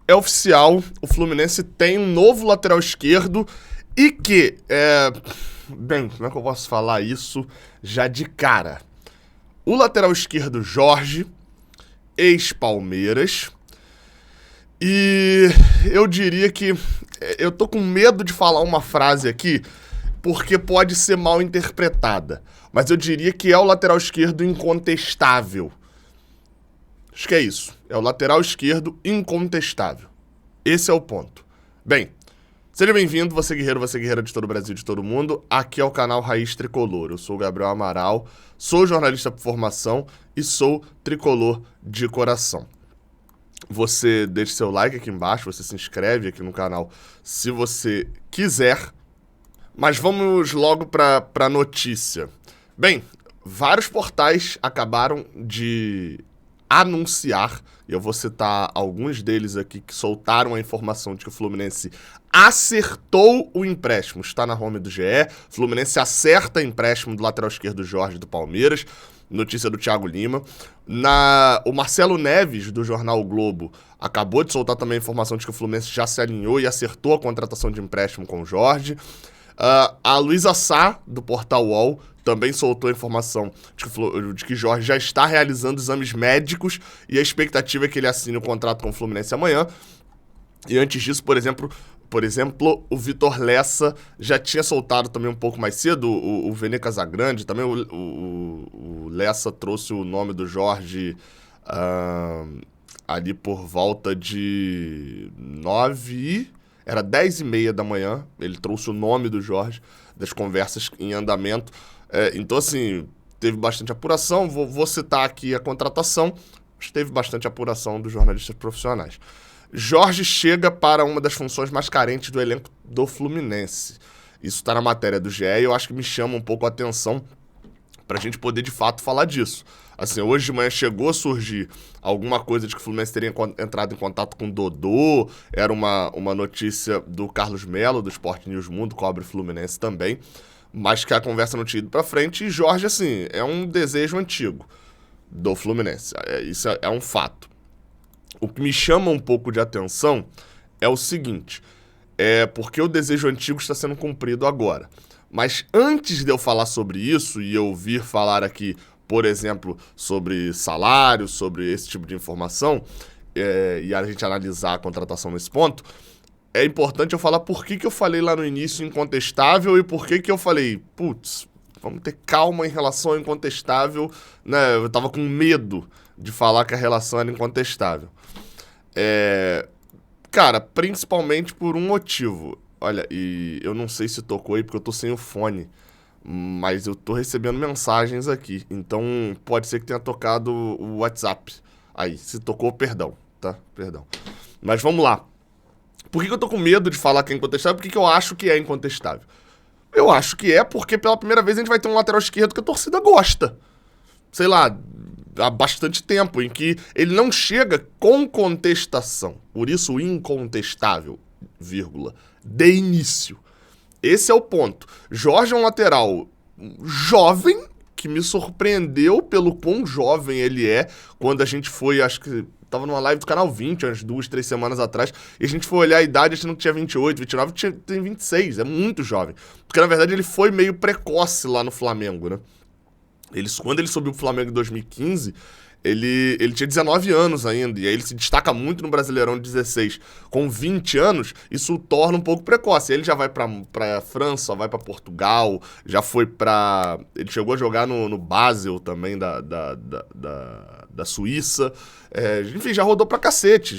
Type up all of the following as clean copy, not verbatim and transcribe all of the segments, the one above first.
é oficial, o Fluminense tem um novo lateral esquerdo e que, bem, como é que eu posso falar isso já de cara? O lateral esquerdo Jorge, ex-Palmeiras, e eu diria que eu tô com medo de falar uma frase aqui, porque pode ser mal interpretada, mas eu diria que é o lateral esquerdo incontestável. Acho que é isso. É o lateral esquerdo incontestável. Esse é o ponto. Bem, seja bem-vindo, você guerreira de todo o Brasil, de todo mundo. Aqui é o canal Raiz Tricolor. Eu sou o Gabriel Amaral, sou jornalista por formação e sou tricolor de coração. Você deixa seu like aqui embaixo, você se inscreve aqui no canal se você quiser. Mas vamos logo para a notícia. Bem, vários portais acabaram de anunciar, e eu vou citar alguns deles aqui que soltaram a informação de que o Fluminense acertou o empréstimo. Está na home do GE, Fluminense acerta empréstimo do lateral esquerdo Jorge do Palmeiras, notícia do Thiago Lima. O Marcelo Neves, do jornal o Globo, acabou de soltar também a informação de que o Fluminense já se alinhou e acertou a contratação de empréstimo com o Jorge. A Luísa Sá, do portal UOL, também soltou a informação de que Jorge já está realizando exames médicos e a expectativa é que ele assine o contrato com o Fluminense amanhã. E antes disso, por exemplo, o Vitor Lessa já tinha soltado também um pouco mais cedo, o Vene Casagrande, também o Lessa trouxe o nome do Jorge ali por volta de 10h30 da manhã, ele trouxe o nome do Jorge, das conversas em andamento. Então, assim, teve bastante apuração. Vou citar aqui a contratação, mas teve bastante apuração dos jornalistas profissionais. Jorge chega para uma das funções mais carentes do elenco do Fluminense. Isso está na matéria do GE e eu acho que me chama um pouco a atenção para a gente poder, de fato, falar disso. Assim, hoje de manhã chegou a surgir alguma coisa de que o Fluminense teria entrado em contato com o Dodô, era uma notícia do Carlos Melo, do Sport News Mundo, cobre Fluminense também, mas que a conversa não tinha ido pra frente, e Jorge, assim, é um desejo antigo do Fluminense, isso é um fato. O que me chama um pouco de atenção é o seguinte, porque o desejo antigo está sendo cumprido agora. Mas antes de eu falar sobre isso e eu vir falar aqui, por exemplo, sobre salário, sobre esse tipo de informação, e a gente analisar a contratação nesse ponto, é importante eu falar por que eu falei lá no início incontestável e por que eu falei, putz, vamos ter calma em relação ao incontestável, né? Eu tava com medo de falar que a relação era incontestável. Cara, principalmente por um motivo. Olha, e eu não sei se tocou aí porque eu tô sem o fone, mas eu tô recebendo mensagens aqui, então pode ser que tenha tocado o WhatsApp. Aí, se tocou, perdão, tá? Perdão. Mas vamos lá. Por que eu tô com medo de falar que é incontestável? Por que eu acho que é incontestável? Eu acho que é porque pela primeira vez a gente vai ter um lateral esquerdo que a torcida gosta. Sei lá, há bastante tempo, em que ele não chega com contestação. Por isso o incontestável, vírgula, de início. Esse é o ponto. Jorge é um lateral jovem, que me surpreendeu pelo quão jovem ele é, quando a gente foi, acho que tava numa live do Canal 20, umas 2-3 semanas atrás, e a gente foi olhar a idade, a gente não tinha 28, 29, tem 26, é muito jovem. Porque, na verdade, ele foi meio precoce lá no Flamengo, né? Quando ele subiu pro Flamengo em 2015, ele tinha 19 anos ainda, e aí ele se destaca muito no Brasileirão de 16. Com 20 anos, isso o torna um pouco precoce. Aí ele já vai pra França, vai pra Portugal, já foi pra... Ele chegou a jogar no Basel também, da Suíça. Enfim, já rodou pra cacete.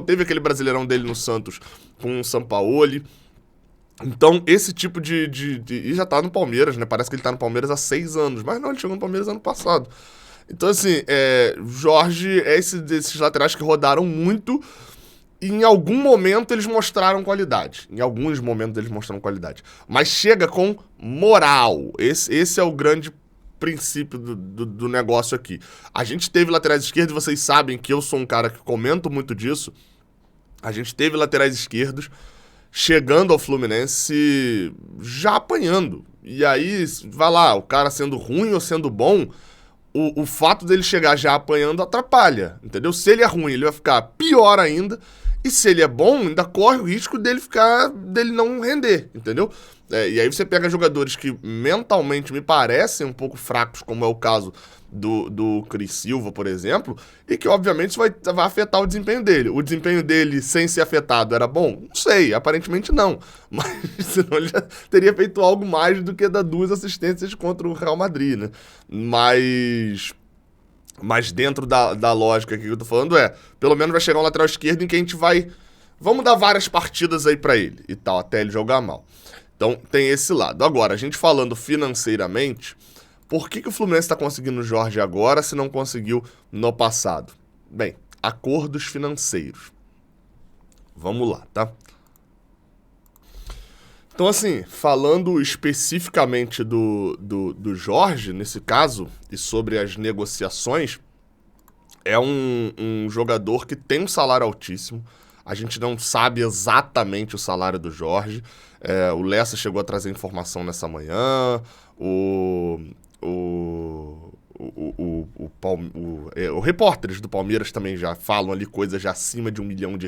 Teve aquele Brasileirão dele no Santos com o Sampaoli. Então, esse tipo e já tá no Palmeiras, né? Parece que ele tá no Palmeiras há 6 anos. Mas não, ele chegou no Palmeiras ano passado. Então, assim, Jorge é desses laterais que rodaram muito e em algum momento eles mostraram qualidade. Em alguns momentos eles mostraram qualidade. Mas chega com moral. Esse é o grande princípio do negócio aqui. A gente teve laterais esquerdos, vocês sabem que eu sou um cara que comento muito disso. A gente teve laterais esquerdos chegando ao Fluminense já apanhando. E aí, vai lá, o cara sendo ruim ou sendo bom, o fato dele chegar já apanhando atrapalha, entendeu? Se ele é ruim, ele vai ficar pior ainda. E se ele é bom, ainda corre o risco dele não render, entendeu? E aí você pega jogadores que mentalmente me parecem um pouco fracos, como é o caso do Cris Silva, por exemplo, e que obviamente isso vai afetar o desempenho dele. O desempenho dele sem ser afetado era bom? Não sei, aparentemente não. Mas senão ele já teria feito algo mais do que dar 2 assistências contra o Real Madrid, né? Mas dentro da lógica que eu tô falando pelo menos vai chegar um lateral esquerdo em que a gente vamos dar várias partidas aí pra ele e tal, até ele jogar mal. Então tem esse lado. Agora, a gente falando financeiramente, por que o Fluminense tá conseguindo o Jorge agora se não conseguiu no passado? Bem, acordos financeiros. Vamos lá, tá? Então, assim, falando especificamente do Jorge, nesse caso, e sobre as negociações, é um jogador que tem um salário altíssimo. A gente não sabe exatamente o salário do Jorge. O Lessa chegou a trazer informação nessa manhã. Os repórteres do Palmeiras também já falam ali coisas já acima de R$1 milhão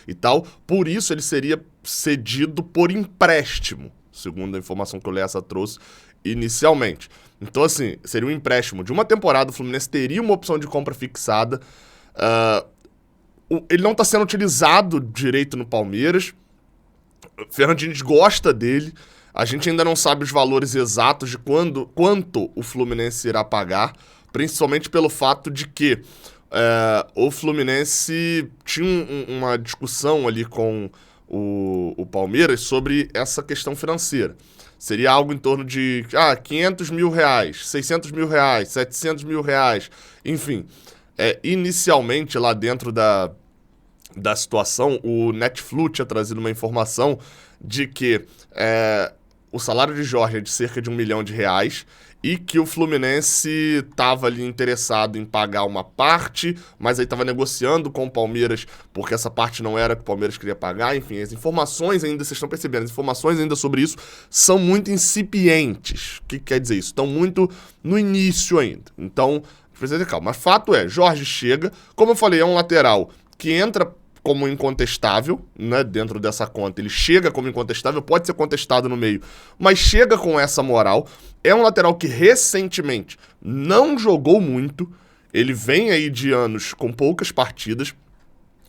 e tal. Por isso ele seria cedido por empréstimo, segundo a informação que o Lessa trouxe inicialmente. Então, assim, seria um empréstimo de uma temporada, o Fluminense teria uma opção de compra fixada. Ele não está sendo utilizado direito no Palmeiras. O Fernando Diniz gosta dele. A gente ainda não sabe os valores exatos de quanto o Fluminense irá pagar, principalmente pelo fato de que o Fluminense tinha uma discussão ali com o Palmeiras sobre essa questão financeira. Seria algo em torno de R$500 mil, R$600 mil, R$700 mil, enfim. Inicialmente, lá dentro da situação, o Netflix tinha trazido uma informação de que o salário de Jorge é de cerca de R$1 milhão e que o Fluminense estava ali interessado em pagar uma parte, mas aí estava negociando com o Palmeiras, porque essa parte não era que o Palmeiras queria pagar. Enfim, as informações ainda, vocês estão percebendo, as informações ainda sobre isso são muito incipientes. O que quer dizer isso? Estão muito no início ainda. Então, precisa ter calma. Mas fato Jorge chega, como eu falei, é um lateral que entra como incontestável, né, dentro dessa conta. Ele chega como incontestável, pode ser contestado no meio, mas chega com essa moral. É um lateral que recentemente não jogou muito, ele vem aí de anos com poucas partidas.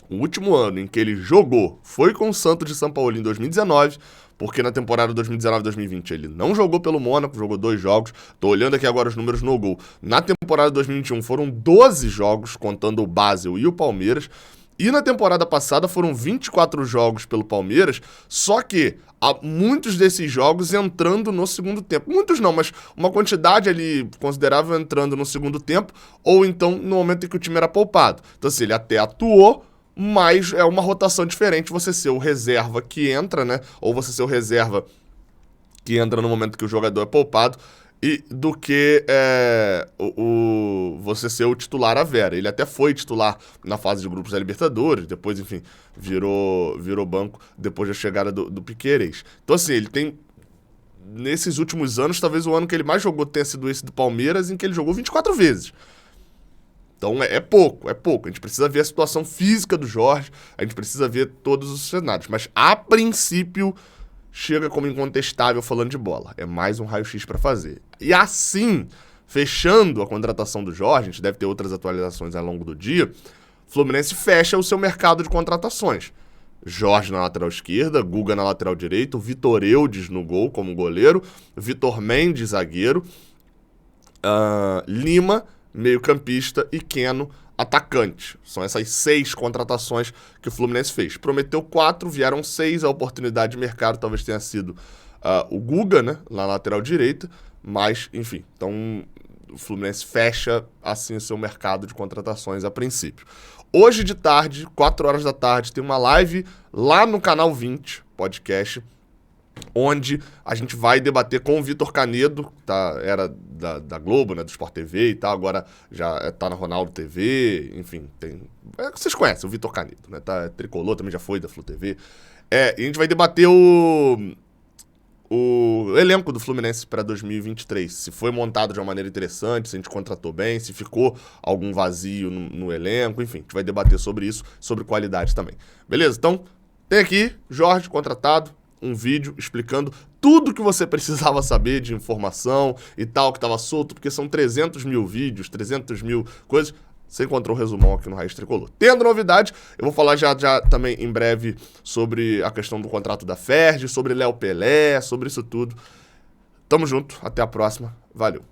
O último ano em que ele jogou foi com o Santos de São Paulo em 2019, porque na temporada 2019-2020 ele não jogou pelo Mônaco, jogou 2 jogos. Tô olhando aqui agora os números no gol. Na temporada 2021 foram 12 jogos, contando o Basel e o Palmeiras. E na temporada passada foram 24 jogos pelo Palmeiras, só que há muitos desses jogos entrando no segundo tempo. Muitos não, mas uma quantidade ali considerável entrando no segundo tempo, ou então no momento em que o time era poupado. Então, assim, ele até atuou, mas é uma rotação diferente você ser o reserva que entra, né? Ou você ser o reserva que entra no momento que o jogador é poupado, e do que você ser o titular à vera. Ele até foi titular na fase de grupos da Libertadores, depois, enfim, virou banco depois da chegada do Piquerez. Então, assim, ele tem, nesses últimos anos, talvez o ano que ele mais jogou tenha sido esse do Palmeiras, em que ele jogou 24 vezes. Então é pouco. A gente precisa ver a situação física do Jorge, a gente precisa ver todos os cenários. Mas, a princípio, chega como incontestável falando de bola. É mais um raio-x para fazer. E assim, fechando a contratação do Jorge, a gente deve ter outras atualizações ao longo do dia, Fluminense fecha o seu mercado de contratações. Jorge na lateral esquerda, Guga na lateral direita, o Vitor Eudes no gol como goleiro, Vitor Mendes, zagueiro, Lima, meio-campista, e Keno, atacante. São essas 6 contratações que o Fluminense fez. Prometeu 4, vieram 6. A oportunidade de mercado talvez tenha sido o Guga, né, na lateral direita. Mas, enfim, então o Fluminense fecha assim o seu mercado de contratações a princípio. Hoje de tarde, 4 horas da tarde, tem uma live lá no Canal 20, podcast, onde a gente vai debater com o Vitor Canedo, tá? Era da Globo, né, do Sport TV e tal, agora já tá na Ronaldo TV, enfim, vocês conhecem o Vitor Canedo, né, tá tricolor, também já foi da Flu TV. E a gente vai debater o elenco do Fluminense para 2023. Se foi montado de uma maneira interessante, se a gente contratou bem, se ficou algum vazio no elenco, enfim, a gente vai debater sobre isso, sobre qualidade também. Beleza? Então, tem aqui, Jorge contratado, um vídeo explicando tudo que você precisava saber de informação e tal, que estava solto, porque são 300 mil vídeos, 300 mil coisas. Você encontrou o resumão aqui no Raiz Tricolor. Tendo novidade, eu vou falar já também em breve sobre a questão do contrato da Ferdi, sobre Léo Pelé, sobre isso tudo. Tamo junto, até a próxima, valeu.